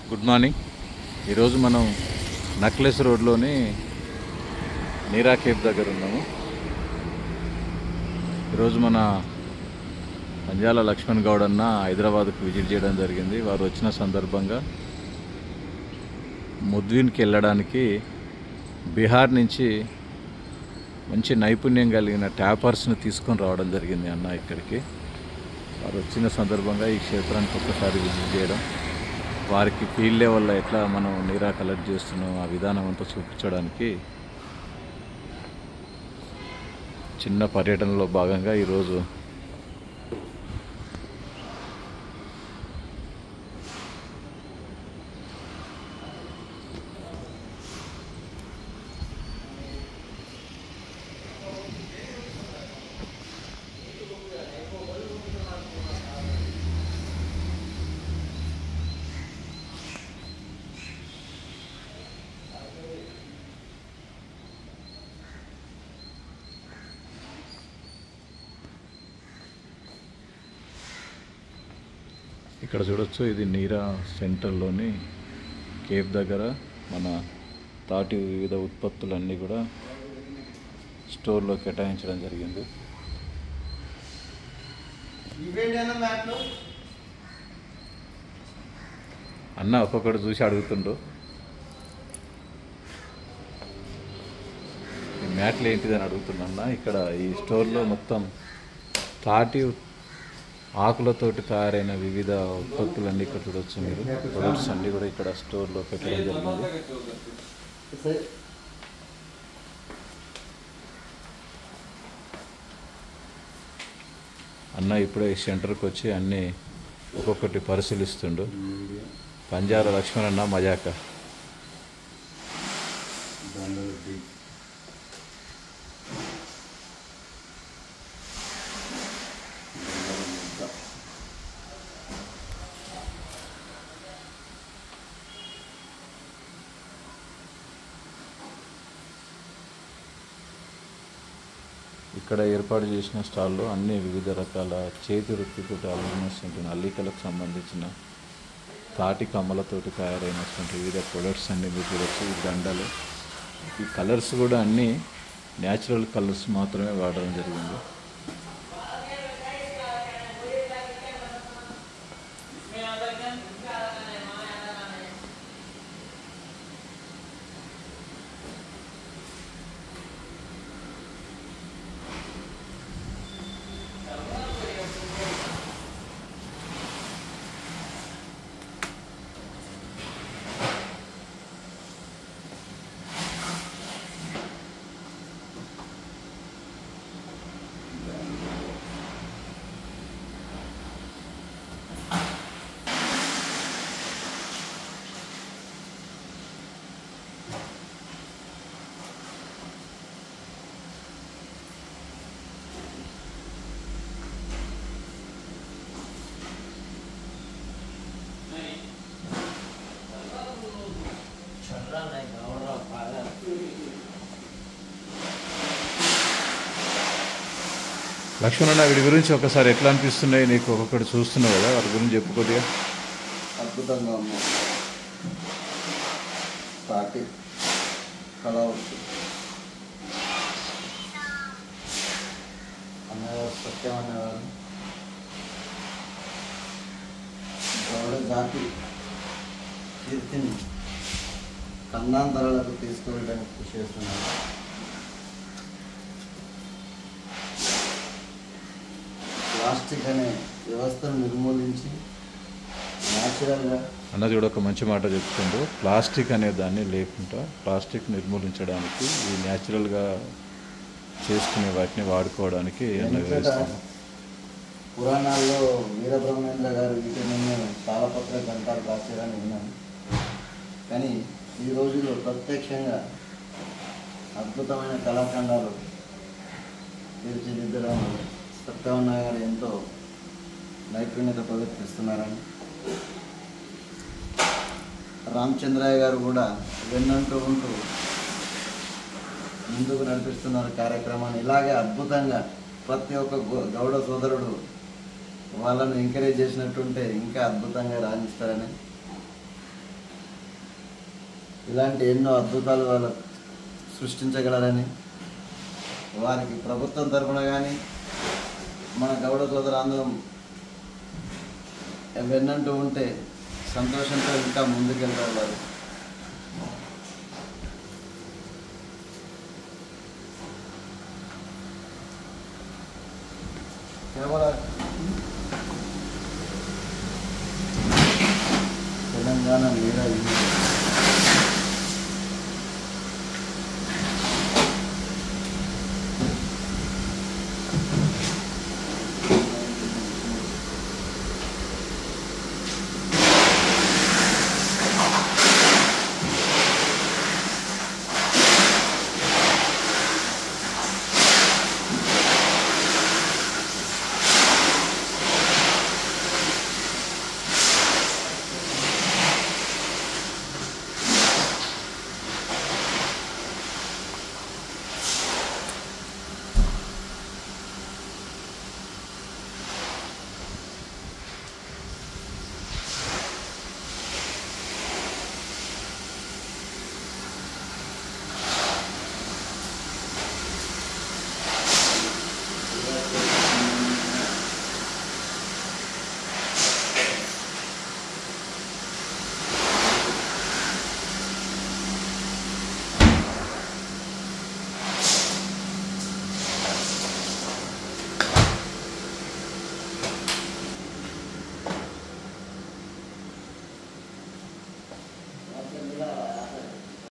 Good morning. ఈరోజు మనం necklace రోడ్లోని నీరా కేఫ్ దగ్గర ఉన్నాము. ఈరోజు మన పంజాల లక్ష్మణ్ గౌడ్ అన్న హైదరాబాద్కు విజిట్ చేయడం జరిగింది. వారు వచ్చిన సందర్భంగా ముద్విన్కి వెళ్ళడానికి బీహార్ నుంచి మంచి నైపుణ్యం కలిగిన ట్యాపర్స్ని తీసుకొని రావడం జరిగింది అన్న ఇక్కడికి. వారు వచ్చిన సందర్భంగా ఈ క్షేత్రానికి ఒక్కసారి విజిట్ చేయడం, వారికి ఫీల్డ్ లెవెల్లో ఎట్లా మనం నీరా కలెక్ట్ చేస్తున్నాం ఆ విధానం అంతా చూపించడానికి చిన్న పర్యటనలో భాగంగా ఈరోజు ఇక్కడ చూడొచ్చు. ఇది నీరా సెంటర్లోని కేఫ్ దగ్గర మన తాటి వివిధ ఉత్పత్తులన్నీ కూడా స్టోర్లో కేటాయించడం జరిగింది. అన్న ఒక్కొక్కటి చూసి అడుగుతుండ్రు, ఈ మ్యాట్లు ఏంటిదని అడుగుతున్నా. ఇక్కడ ఈ స్టోర్లో మొత్తం తాటి ఆకులతోటి తయారైన వివిధ ఉత్పత్తులన్నీ ఇక్కడ చూడవచ్చు. మీరు ప్రొడక్ట్స్ అన్నీ కూడా ఇక్కడ స్టోర్లో పెట్టడం జరిగింది. అన్న ఇప్పుడే ఈ సెంటర్కి వచ్చి అన్నీ ఒక్కొక్కటి పరిశీలిస్తుండు. పంజాల లక్ష్మణ్ అన్న మజాక. ఇక్కడ ఏర్పాటు చేసిన స్టాల్లో అన్ని వివిధ రకాల చేతి వృత్తితో అల్లినటువంటి అల్లికలకు సంబంధించిన తాటి కమ్మలతోటి తయారైనటువంటి వివిధ ప్రొడక్ట్స్ అన్ని మీరు చూడవచ్చు. ఈ దండలు, ఈ కలర్స్ కూడా అన్నీ న్యాచురల్ కలర్స్ మాత్రమే వాడడం జరిగింది. లక్ష్మణ్, వీడి గురించి ఒకసారి ఎట్లా అనిపిస్తున్నాయి నీకు? ఒక్కొక్కటి చూస్తున్నావు కదా, వాటి గురించి చెప్పుకోదిగా. అద్భుతంగా ఉంది. తాటి కళ అన్నగారు, సత్యం అన్నగారు గౌడ జాతి కీర్తిని కన్నాంతరాలకు తీసుకువెళ్ళడానికి కృషి చేస్తున్నారు. ప్లాస్టిక్ అనే వ్యవస్థను నిర్మూలించి న్యాచురల్గా అన్న చూడ ఒక మంచి మాట చెప్తుండ్రు. ప్లాస్టిక్ అనే దాన్ని లేకుండా ప్లాస్టిక్ నిర్మూలించడానికి ఈ న్యాచురల్గా చేసుకునే వాటిని వాడుకోవడానికి పురాణాల్లో వీరబ్రహ్మేంద్ర గారు వీటిని తాళపత్ర గ్రంథాలు రాశారని విన్నాను. కానీ ఈ రోజుల్లో ప్రత్యక్షంగా అద్భుతమైన కళాఖండాలు తీర్చిదిద్దడం సత్యవన్న గారు ఎంతో నైపుణ్యత ప్రదర్శిస్తున్నారని, రామచంద్రయ్య గారు కూడా వెన్నంటూ ఉంటూ ముందుకు నడిపిస్తున్నారు కార్యక్రమాన్ని. ఇలాగే అద్భుతంగా ప్రతి ఒక్క గౌడ సోదరుడు వాళ్ళను ఎంకరేజ్ చేసినట్టుంటే ఇంకా అద్భుతంగా రాణిస్తారని ఇలాంటి ఎన్నో అద్భుతాలు వాళ్ళు సృష్టించగలరని వారికి ప్రభుత్వం తరఫున కానీ మన గౌడ సోదరులందరం వెన్నంటూ ఉంటే సంతోషంతో ఇంకా ముందుకెళ్తారు వారు. తెలంగాణ మీద